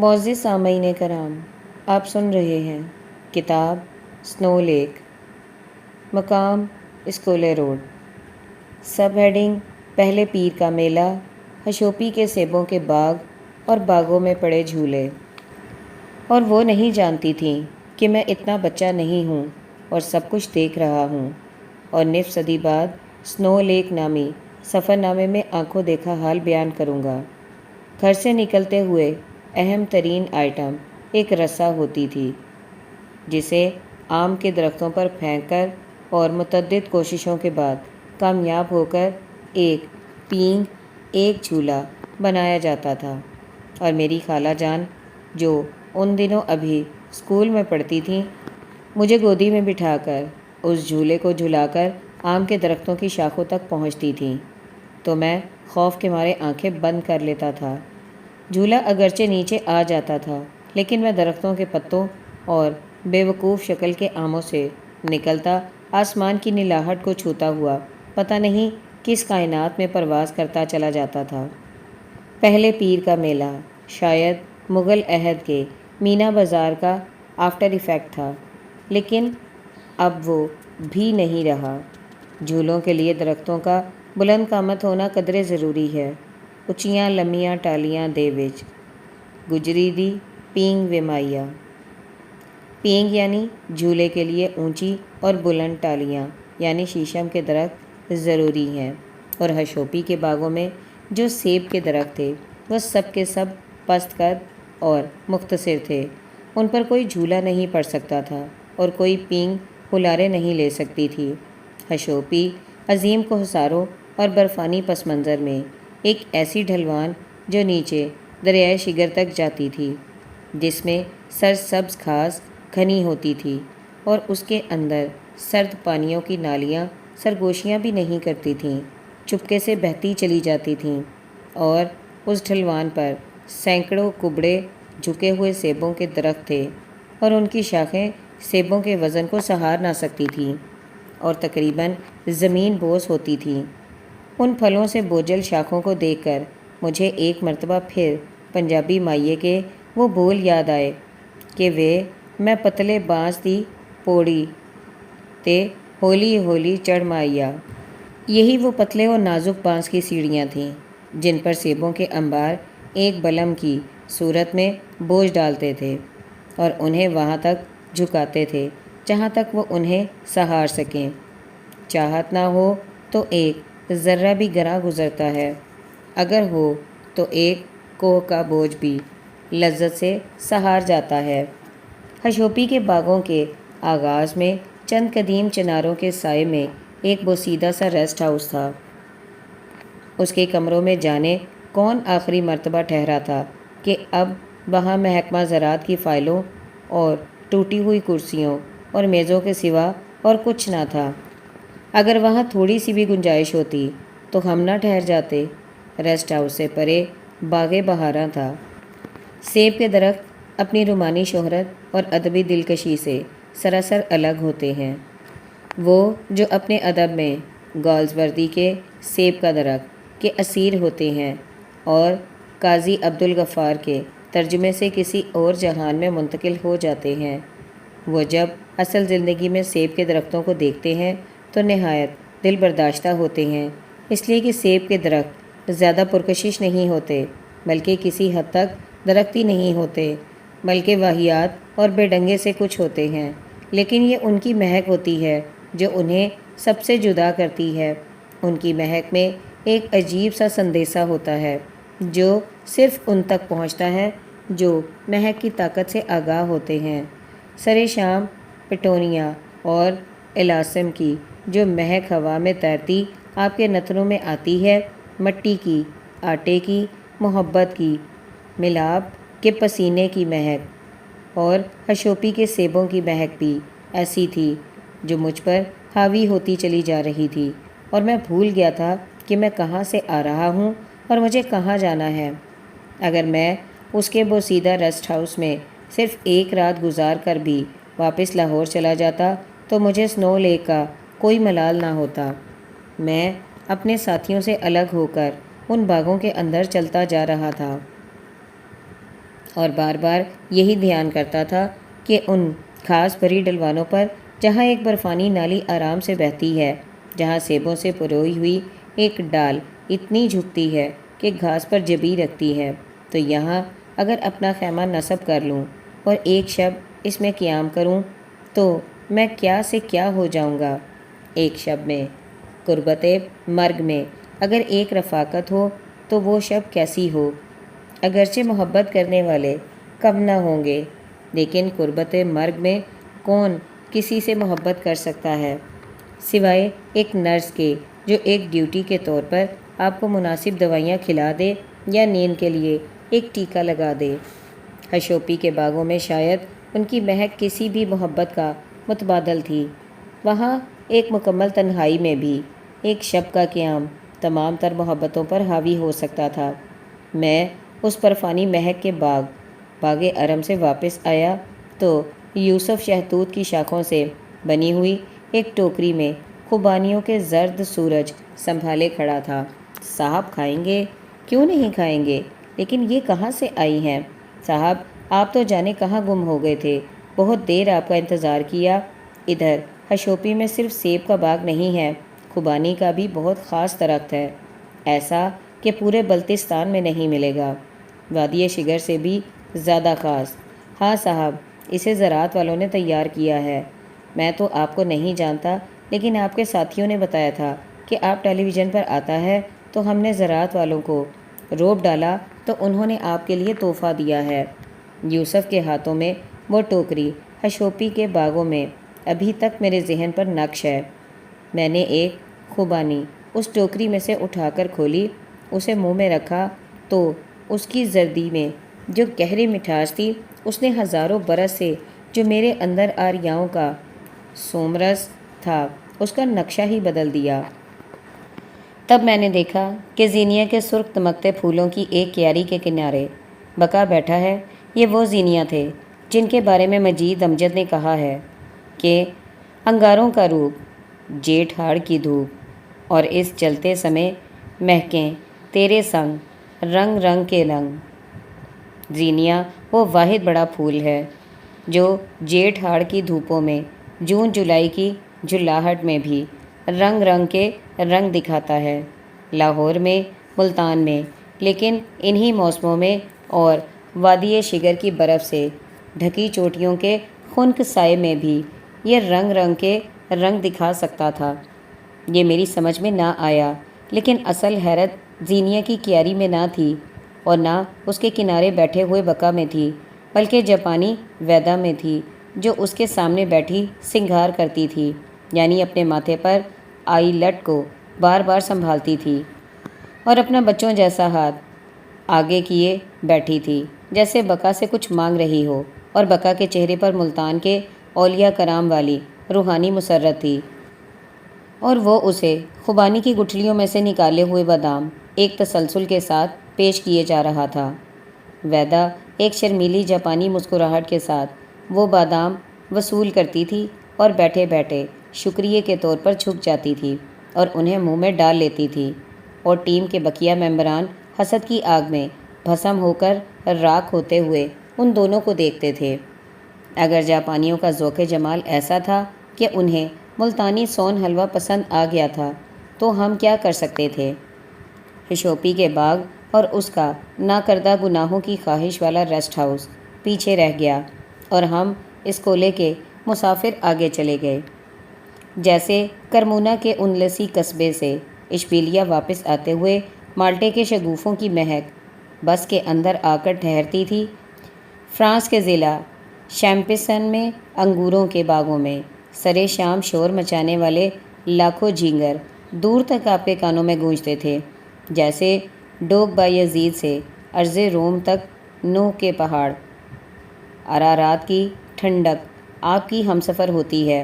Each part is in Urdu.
معزز سامعین کرام، آپ سن رہے ہیں کتاب سنو لیک، مقام اسکولے روڈ، سب ہیڈنگ پہلے پیر کا میلہ، ہشوپی کے سیبوں کے باغ اور باغوں میں پڑے جھولے۔ اور وہ نہیں جانتی تھیں کہ میں اتنا بچہ نہیں ہوں اور سب کچھ دیکھ رہا ہوں، اور نصف صدی بعد سنو لیک نامی سفر نامے میں آنکھوں دیکھا حال بیان کروں گا۔ گھر سے نکلتے ہوئے اہم ترین آئٹم ایک رسا ہوتی تھی، جسے آم کے درختوں پر پھینک کر اور متعدد کوششوں کے بعد کامیاب ہو کر ایک پینگ ایک جھولا بنایا جاتا تھا، اور میری خالہ جان جو ان دنوں ابھی اسکول میں پڑھتی تھیں، مجھے گودی میں بٹھا کر اس جھولے کو جھلا کر آم کے درختوں کی شاخوں تک پہنچتی تھیں تو میں خوف کے مارے آنکھیں بند کر لیتا تھا۔ جھولا اگرچہ نیچے آ جاتا تھا، لیکن میں درختوں کے پتوں اور بے وقوف شکل کے آموں سے نکلتا آسمان کی نیلاہٹ کو چھوتا ہوا پتہ نہیں کس کائنات میں پرواز کرتا چلا جاتا تھا۔ پہلے پیر کا میلہ شاید مغل عہد کے مینا بازار کا آفٹر ایفیکٹ تھا، لیکن اب وہ بھی نہیں رہا۔ جھولوں کے لیے درختوں کا بلند قامت ہونا قدرے ضروری ہے۔ اچیاں لمیاں ٹالیاں دے وچ گجری دی پینگ وے مائیا۔ پینگ یعنی جھولے کے لیے اونچی اور بلند ٹالیاں یعنی شیشم کے درخت ضروری ہیں، اور ہشوپی کے باغوں میں جو سیب کے درخت تھے وہ سب کے سب پست قد اور مختصر تھے۔ ان پر کوئی جھولا نہیں پڑ سکتا تھا اور کوئی پینگ ہلارے نہیں لے سکتی تھی۔ ہشوپی عظیم کوہساروں اور برفانی پس منظر میں ایک ایسی ڈھلوان جو نیچے دریائے شگر تک جاتی تھی، جس میں سرسبز گھاس گھنی ہوتی تھی اور اس کے اندر سرد پانیوں کی نالیاں سرگوشیاں بھی نہیں کرتی تھیں، چپکے سے بہتی چلی جاتی تھیں، اور اس ڈھلوان پر سینکڑوں کبڑے جھکے ہوئے سیبوں کے درخت تھے، اور ان کی شاخیں سیبوں کے وزن کو سہار نہ سکتی تھیں اور تقریباً زمین بوس ہوتی تھیں۔ ان پھلوں سے بوجھل شاخوں کو دیکھ کر مجھے ایک مرتبہ پھر پنجابی مائیے کے وہ بول یاد آئے کہ وے میں پتلے بانس دی پوڑی تے ہولی ہولی چڑھ مائیا۔ یہی وہ پتلے اور نازک بانس کی سیڑھیاں تھیں جن پر سیبوں کے انبار ایک بلم کی صورت میں بوجھ ڈالتے تھے اور انہیں وہاں تک جھکاتے تھے جہاں تک وہ انہیں سہار سکیں۔ چاہت نہ ہو تو ایک ذرہ بھی گراں گزرتا ہے، اگر ہو تو ایک کوہ کا بوجھ بھی لذت سے سہار جاتا ہے۔ ہشوپی کے باغوں کے آغاز میں چند قدیم چناروں کے سائے میں ایک بوسیدہ سا ریسٹ ہاؤس تھا۔ اس کے کمروں میں جانے کون آخری مرتبہ ٹھہرا تھا کہ اب وہاں محکمہ زراعت کی فائلوں اور ٹوٹی ہوئی کرسیوں اور میزوں کے سوا اور کچھ نہ تھا۔ اگر وہاں تھوڑی سی بھی گنجائش ہوتی تو ہم نہ ٹھہر جاتے۔ ریسٹ ہاؤس سے پرے باغ بہاراں تھا۔ سیب کے درخت اپنی رومانی شہرت اور ادبی دلکشی سے سراسر الگ ہوتے ہیں۔ وہ جو اپنے ادب میں گالزوردی کے سیب کا درخت کے اسیر ہوتے ہیں اور قاضی عبدالغفار کے ترجمے سے کسی اور جہان میں منتقل ہو جاتے ہیں، وہ جب اصل زندگی میں سیب کے درختوں کو دیکھتے ہیں تو نہایت دل برداشتہ ہوتے ہیں، اس لیے کہ سیب کے درخت زیادہ پرکشش نہیں ہوتے، بلکہ کسی حد تک درخت ہی نہیں ہوتے، بلکہ واہیات اور بے ڈنگے سے کچھ ہوتے ہیں، لیکن یہ ان کی مہک ہوتی ہے جو انہیں سب سے جدا کرتی ہے۔ ان کی مہک میں ایک عجیب سا سندیسہ ہوتا ہے جو صرف ان تک پہنچتا ہے جو مہک کی طاقت سے آگاہ ہوتے ہیں۔ سرے شام پٹونیا اور الاسم کی جو مہک ہوا میں تیرتی آپ کے نتنوں میں آتی ہے، مٹی کی، آٹے کی، محبت کی، ملاب کے پسینے کی مہک، اور ہشوپی کے سیبوں کی مہک بھی ایسی تھی جو مجھ پر حاوی ہوتی چلی جا رہی تھی، اور میں بھول گیا تھا کہ میں کہاں سے آ رہا ہوں اور مجھے کہاں جانا ہے۔ اگر میں اس کے بوسیدہ ریسٹ ہاؤس میں صرف ایک رات گزار کر بھی واپس لاہور چلا جاتا تو مجھے سنو لیک کا کوئی ملال نہ ہوتا۔ میں اپنے ساتھیوں سے الگ ہو کر ان باغوں کے اندر چلتا جا رہا تھا۔ اور بار بار یہی دھیان کرتا تھا کہ ان گھاس بھری ڈلوانوں پر جہاں ایک برفانی نالی آرام سے بہتی ہے، جہاں سیبوں سے پروئی ہوئی ایک ڈال اتنی جھکتی ہے کہ گھاس پر جبی رکھتی ہے، تو یہاں اگر اپنا خیمہ نصب کر لوں اور ایک شب اس میں قیام کروں تو میں کیا سے کیا ہو جاؤں گا۔ ایک شب میں، قربت مرگ میں، اگر ایک رفاقت ہو تو وہ شب کیسی ہو۔ اگرچہ محبت کرنے والے کم نہ ہوں گے، لیکن قربت مرگ میں کون کسی سے محبت کر سکتا ہے سوائے ایک نرس کے جو ایک ڈیوٹی کے طور پر آپ کو مناسب دوائیاں کھلا دے یا نیند کے لیے ایک ٹیکہ لگا دے۔ ہشوپی کے باغوں میں شاید ان کی مہک کسی بھی محبت کا متبادل تھی۔ وہاں ایک مکمل تنہائی میں بھی ایک شب کا قیام تمام تر محبتوں پر حاوی ہو سکتا تھا۔ میں اس برفانی مہک کے باغ ارم سے واپس آیا تو یوسف شہتوت کی شاخوں سے بنی ہوئی ایک ٹوکری میں خوبانیوں کے زرد سورج سنبھالے کھڑا تھا۔ صاحب کھائیں گے؟ کیوں نہیں کھائیں گے، لیکن یہ کہاں سے آئی ہیں؟ صاحب آپ تو جانے کہاں گم ہو گئے تھے، بہت دیر آپ کا انتظار کیا۔ ادھر ہشوپی میں صرف سیب کا باغ نہیں ہے، خوبانی کا بھی بہت خاص درخت ہے، ایسا کہ پورے بلتستان میں نہیں ملے گا، وادی شگر سے بھی زیادہ خاص۔ ہاں صاحب، اسے زراعت والوں نے تیار کیا ہے۔ میں تو آپ کو نہیں جانتا، لیکن آپ کے ساتھیوں نے بتایا تھا کہ آپ ٹیلی ویژن پر آتا ہے، تو ہم نے زراعت والوں کو روب ڈالا تو انہوں نے آپ کے لیے تحفہ دیا ہے۔ یوسف کے ہاتھوں میں وہ ٹوکری ہشوپی کے باغوں میں ابھی تک میرے ذہن پر نقش ہے۔ میں نے ایک خوبانی اس ٹوکری میں سے اٹھا کر کھولی، اسے منہ میں رکھا تو اس کی زردی میں جو گہری مٹھاس تھی، اس نے ہزاروں برس سے جو میرے اندر آریاؤں کا سومرس تھا اس کا نقشہ ہی بدل دیا۔ تب میں نے دیکھا کہ زینیا کے سرخ دمکتے پھولوں کی ایک کیاری کے کنارے بکا بیٹھا ہے۔ یہ وہ زینیا تھے جن کے بارے میں مجید امجد نے کہا ہے کہ انگاروں کا روپ، جیٹھ ہاڑ کی دھوپ، اور اس چلتے سمے مہکیں تیرے سنگ رنگ رنگ کے رنگ۔ زینیا وہ واحد بڑا پھول ہے جو جیٹھ ہاڑ کی دھوپوں میں، جون جولائی کی جھلاہٹ میں بھی رنگ رنگ کے رنگ دکھاتا ہے۔ لاہور میں، ملتان میں، لیکن انہی موسموں میں اور وادی شگر کی برف سے ڈھکی چوٹیوں کے خنک سائے میں بھی یہ رنگ رنگ کے رنگ دکھا سکتا تھا۔ یہ میری سمجھ میں نہ آیا، لیکن اصل حیرت زینیا کی کیاری میں نہ تھی اور نہ اس کے کنارے بیٹھے ہوئے بکا میں تھی، بلکہ جاپانی ویدا میں تھی جو اس کے سامنے بیٹھی سنگھار کرتی تھی، یعنی اپنے ماتھے پر آئی لٹ کو بار بار سنبھالتی تھی اور اپنا بچوں جیسا ہاتھ آگے کیے بیٹھی تھی، جیسے بکا سے کچھ مانگ رہی ہو، اور بکا کے چہرے پر ملتان کے اولیاء کرام والی روحانی مسرت تھی، اور وہ اسے خوبانی کی گٹھلیوں میں سے نکالے ہوئے بادام ایک تسلسل کے ساتھ پیش کیے جا رہا تھا۔ ویدا ایک شرمیلی جاپانی مسکراہٹ کے ساتھ وہ بادام وصول کرتی تھی اور بیٹھے بیٹھے شکریہ کے طور پر جھک جاتی تھی اور انہیں منہ میں ڈال لیتی تھی، اور ٹیم کے بقیہ ممبران حسد کی آگ میں بھسم ہو کر راکھ ہوتے ہوئے ان دونوں کو دیکھتے تھے۔ اگر جاپانیوں کا ذوق جمال ایسا تھا کہ انہیں ملتانی سون حلوہ پسند آ گیا تھا، تو ہم کیا کر سکتے تھے؟ ہشوپی کے باغ اور اس کا ناکردہ گناہوں کی خواہش والا ریسٹ ہاؤس پیچھے رہ گیا، اور ہم اسکولے کے مسافر آگے چلے گئے۔ جیسے کرمونا کے انلسی قصبے سے اشبیلیا واپس آتے ہوئے مالٹے کے شگوفوں کی مہک بس کے اندر آ کر ٹھہرتی تھی، فرانس کے ضلع شیمپسن میں انگوروں کے باغوں میں سرے شام شور مچانے والے لاکھوں جھینگر دور تک آپ کے کانوں میں گونجتے تھے، جیسے ڈوگ بایزید سے ارض روم تک نوح کے پہاڑ۔ ارارات کی ٹھنڈک آپ کی ہمسفر ہوتی ہے۔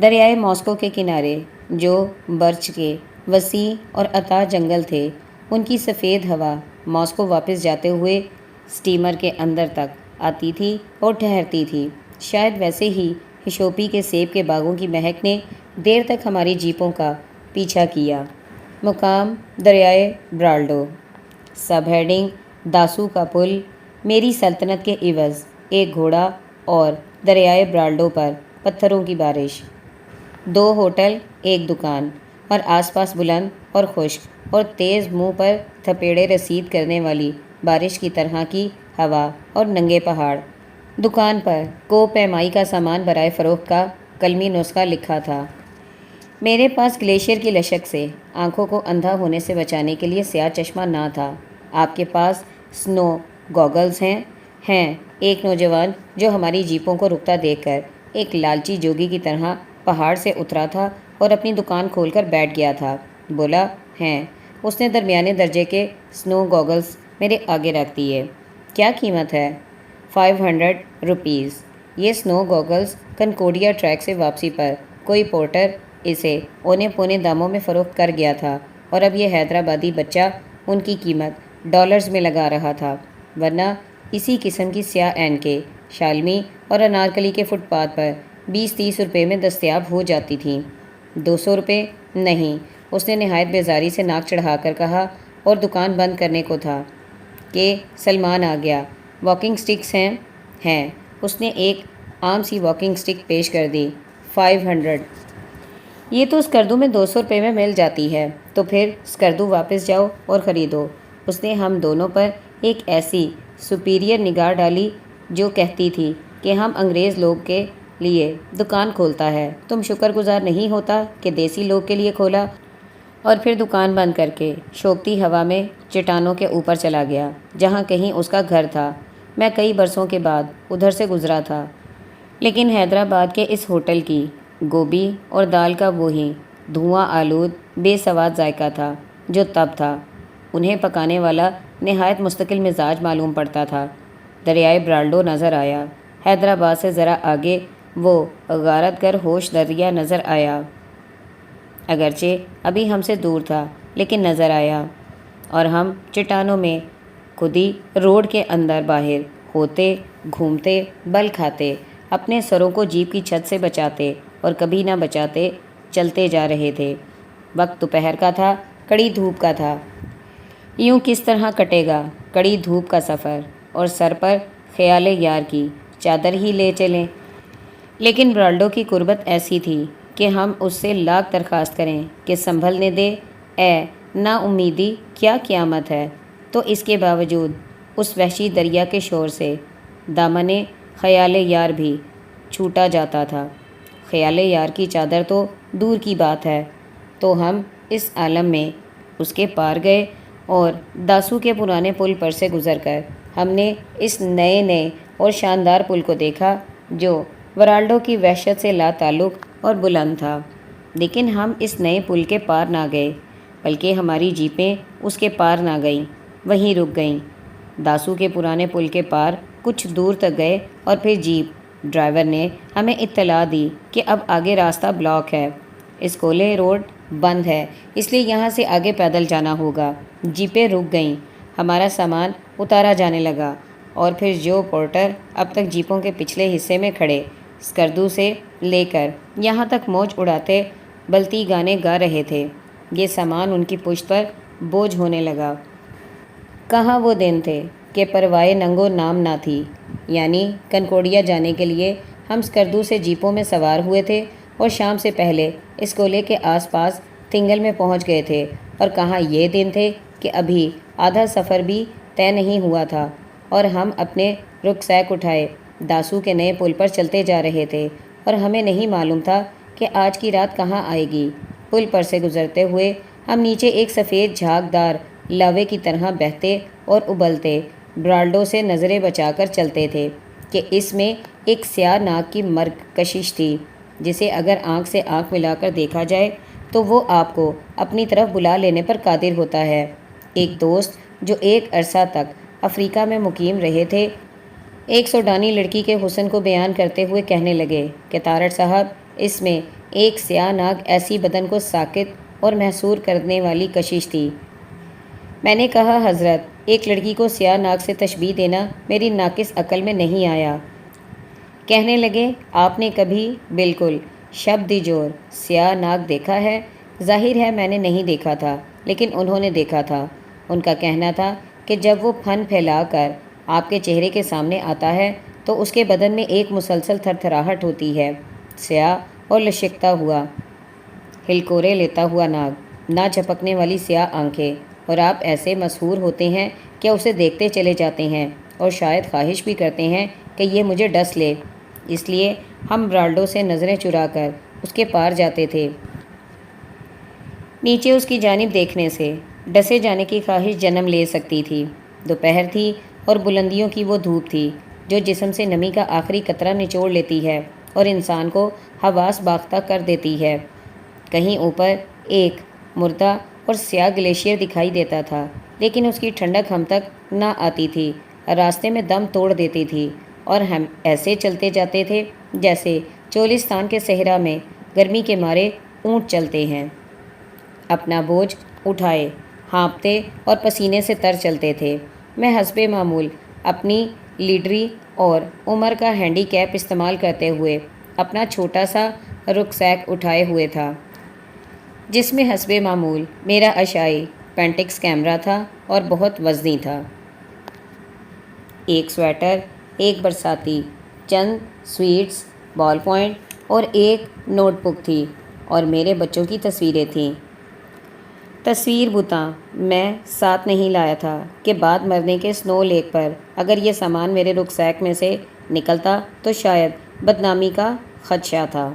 دریائے ماسکو کے کنارے جو برچ کے وسیع اور اتھاہ جنگل تھے، ان کی سفید ہوا ماسکو واپس جاتے ہوئے سٹیمر کے اندر تک آتی تھی اور ٹھہرتی تھی۔ شاید ویسے ہی ہشوپی کے سیب کے باغوں کی مہک نے دیر تک ہماری جیپوں کا پیچھا کیا۔ مقام دریائے برالڈو، سب ہیڈنگ داسو کا پل، میری سلطنت کے عوض ایک گھوڑا اور دریائے برالڈو پر پتھروں کی بارش، 2 ہوٹل، ایک دکان، اور آس پاس بلند اور خشک اور تیز منہ پر تھپیڑے رسید کرنے والی بارش کی طرح کی ہوا اور ننگے پہاڑ۔ دکان پر کو پیمائی کا سامان برائے فروخت کا کلمی نسخہ لکھا تھا۔ میرے پاس گلیشیئر کی لشک سے آنکھوں کو اندھا ہونے سے بچانے کے لیے سیاہ چشمہ نہ تھا۔ آپ کے پاس سنو گوگلز ہیں؟ ہیں۔ ایک نوجوان جو ہماری جیپوں کو رکتا دیکھ کر ایک لالچی جوگی کی طرح پہاڑ سے اترا تھا اور اپنی دکان کھول کر بیٹھ گیا تھا، بولا، ہیں۔ اس نے درمیانے درجے کے سنو گوگلز میرے آگے رکھ دیے۔ کیا قیمت ہے؟ 500 روپیز۔ یہ سنو گوگلز کنکورڈیا ٹریک سے واپسی پر کوئی پورٹر اسے اونے پونے داموں میں فروخت کر گیا تھا اور اب یہ حیدرآبادی بچہ ان کی قیمت ڈالرز میں لگا رہا تھا، ورنہ اسی قسم کی سیاہ اینکیں شالمی اور انارکلی کے فٹ پاتھ پر 20-30 روپے میں دستیاب ہو جاتی تھیں۔ 200 روپے؟ نہیں، اس نے نہایت بیزاری سے ناک چڑھا کر کہا اور دکان بند کرنے کو تھا کہ سلمان آ گیا۔ واکنگ سٹکس ہیں؟ ہیں۔ اس نے ایک عام سی واکنگ سٹک پیش کر دی۔ 500۔ یہ تو اسکردو میں 200 روپے میں مل جاتی ہے، تو پھر اسکردو واپس جاؤ اور خریدو۔ اس نے ہم دونوں پر ایک ایسی سپیریئر نگاہ ڈالی جو کہتی تھی کہ ہم انگریز لوگ کے لیے دکان کھولتا ہے، تم شکر گزار نہیں ہوتا کہ دیسی لوگ کے لیے کھولا؟ اور پھر دکان بند کر کے شوکتی ہوا میں چٹانوں کے اوپر چلا گیا جہاں کہیں اس کا گھر تھا۔ میں کئی برسوں کے بعد ادھر سے گزرا تھا، لیکن حیدرآباد کے اس ہوٹل کی گوبھی اور دال کا وہی دھواں آلود بے سواد ذائقہ تھا جو تب تھا۔ انہیں پکانے والا نہایت مستقل مزاج معلوم پڑتا تھا۔ دریائے برالڈو نظر آیا۔ حیدرآباد سے ذرا آگے وہ غارت گر ہوش دریا نظر آیا، اگرچہ ابھی ہم سے دور تھا لیکن نظر آیا، اور ہم چٹانوں میں کھدی روڈ کے اندر باہر ہوتے، گھومتے، بل کھاتے، اپنے سروں کو جیپ کی چھت سے بچاتے اور کبھی نہ بچاتے چلتے جا رہے تھے۔ وقت دوپہر کا تھا، کڑی دھوپ کا تھا۔ یوں کس طرح کٹے گا کڑی دھوپ کا سفر، اور سر پر خیال یار کی چادر ہی لے چلیں؟ لیکن برالڈو کی قربت ایسی تھی کہ ہم اس سے لاکھ درخواست کریں کہ سنبھلنے دے، اے نا امیدی، کیا قیامت ہے؟ تو اس کے باوجود اس وحشی دریا کے شور سے دامن خیال یار بھی چھوٹا جاتا تھا۔ خیال یار کی چادر تو دور کی بات ہے، تو ہم اس عالم میں اس کے پار گئے، اور داسو کے پرانے پل پر سے گزر کر ہم نے اس نئے اور شاندار پل کو دیکھا جو ورالڈو کی وحشت سے لا تعلق اور بلند تھا۔ لیکن ہم اس نئے پل کے پار نہ گئے، بلکہ ہماری جیپیں اس کے پار نہ گئیں، وہیں رک گئیں۔ داسو کے پرانے پل کے پار کچھ دور تک گئے اور پھر جیپ ڈرائیور نے ہمیں اطلاع دی کہ اب آگے راستہ بلاک ہے، اسکولے روڈ بند ہے، اس لیے یہاں سے آگے پیدل جانا ہوگا۔ جیپیں رک گئیں، ہمارا سامان اتارا جانے لگا، اور پھر جو پورٹر اب تک جیپوں کے پچھلے حصے میں کھڑے اسکردو سے لے کر یہاں تک موج اڑاتے بلتی گانے گا رہے تھے، یہ سامان ان کی پشت پر بوجھ ہونے لگا۔ کہاں وہ دن تھے کہ پروائے ننگو نام نہ تھی، یعنی کنکورڈیا جانے کے لیے ہم اسکردو سے جیپوں میں سوار ہوئے تھے اور شام سے پہلے اسکولے کے آس پاس تھنگل میں پہنچ گئے تھے، اور کہاں یہ دن تھے کہ ابھی آدھا سفر بھی طے نہیں ہوا تھا اور ہم اپنے رکسیک اٹھائے داسو کے نئے پل پر چلتے جا رہے تھے، اور ہمیں نہیں معلوم تھا کہ آج کی رات کہاں آئے گی۔ پل پر سے گزرتے ہوئے ہم نیچے ایک سفید جھاگ دار لاوے کی طرح بہتے اور ابلتے برالڈو سے نظریں بچا کر چلتے تھے کہ اس میں ایک سیاہ ناگ کی مرگ کشش تھی جسے اگر آنکھ سے آنکھ ملا کر دیکھا جائے تو وہ آپ کو اپنی طرف بلا لینے پر قادر ہوتا ہے۔ ایک دوست جو ایک عرصہ تک افریقہ میں مقیم رہے تھے، ایک سوڈانی لڑکی کے حسن کو بیان کرتے ہوئے کہنے لگے کہ تارڑ صاحب، اس میں ایک سیاہ ناگ ایسی بدن کو ساکت اور محصور کرنے والی کشش تھی۔ میں نے کہا، حضرت، ایک لڑکی کو سیاہ ناگ سے تشبیہ دینا میری ناقص عقل میں نہیں آیا۔ کہنے لگے، آپ نے کبھی بالکل شب دی جور سیاہ ناگ دیکھا ہے؟ ظاہر ہے میں نے نہیں دیکھا تھا، لیکن انہوں نے دیکھا تھا۔ ان کا کہنا تھا کہ جب وہ پھن پھیلا کر آپ کے چہرے کے سامنے آتا ہے تو اس کے بدن میں ایک مسلسل تھر تھراہٹ ہوتی ہے، سیاہ اور لشکتا ہوا، ہلکورے لیتا ہوا ناک، نہ جھپکنے والی سیاہ آنکھیں، اور آپ ایسے مسحور ہوتے ہیں کہ اسے دیکھتے چلے جاتے ہیں اور شاید خواہش بھی کرتے ہیں کہ یہ مجھے ڈس لے۔ اس لیے ہم برالڈو سے نظریں چرا کر اس کے پار جاتے تھے، نیچے اس کی جانب دیکھنے سے۔ ڈسے جانے کی خواہش جنم لے سکتی تھی۔ دوپہر تھی اور بلندیوں کی وہ دھوپ تھی جو جسم سے نمی کا آخری قطرہ نچوڑ لیتی ہے اور انسان کو حواس باختہ کر دیتی ہے۔ کہیں اوپر ایک مردہ اور سیاہ گلیشیئر دکھائی دیتا تھا، لیکن اس کی ٹھنڈک ہم تک نہ آتی تھی، راستے میں دم توڑ دیتی تھی، اور ہم ایسے چلتے جاتے تھے جیسے چولستان کے صحرا میں گرمی کے مارے اونٹ چلتے ہیں۔ اپنا بوجھ اٹھائے، ہانپتے اور پسینے سے تر چلتے تھے۔ میں حسب معمول اپنی لیڈری اور عمر کا ہینڈی کیپ استعمال کرتے ہوئے اپنا چھوٹا سا رکسیک اٹھائے ہوئے تھا، جس میں حسب معمول میرا اشعاعی پینٹکس کیمرہ تھا اور بہت وزنی تھا۔ ایک سویٹر، ایک برساتی، چند سویٹس، بال پوائنٹ اور ایک نوٹ بک تھی، اور میرے بچوں کی تصویریں تھیں۔ تصویر بتاں میں ساتھ نہیں لایا تھا کہ بعد مرنے کے سنو لیک پر اگر یہ سامان میرے رکسیک میں سے نکلتا تو شاید بدنامی کا خدشہ تھا۔